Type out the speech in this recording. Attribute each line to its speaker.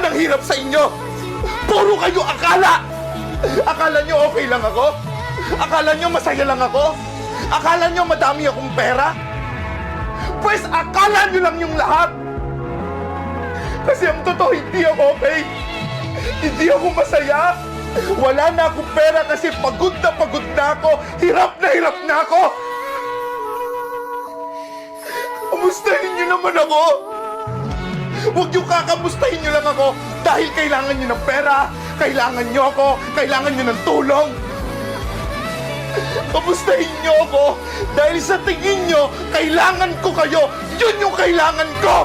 Speaker 1: ng hirap sa inyo. Puro kayo akala. Akala nyo okay lang ako? Akala nyo masaya lang ako? Akala nyo madami akong pera? Pues akala nyo lang yung lahat. Kasi ang totoo, hindi ako okay. Hindi ako masaya. Wala na akong pera kasi pagod na ako. Hirap na ako. Kamustahin nyo naman ako. Huwag nyo kakamustahin nyo lang ako dahil kailangan nyo ng pera, kailangan nyo ako, kailangan nyo ng tulong. Kamustahin nyo ako dahil sa tingin nyo, kailangan ko kayo. Yun yung kailangan ko!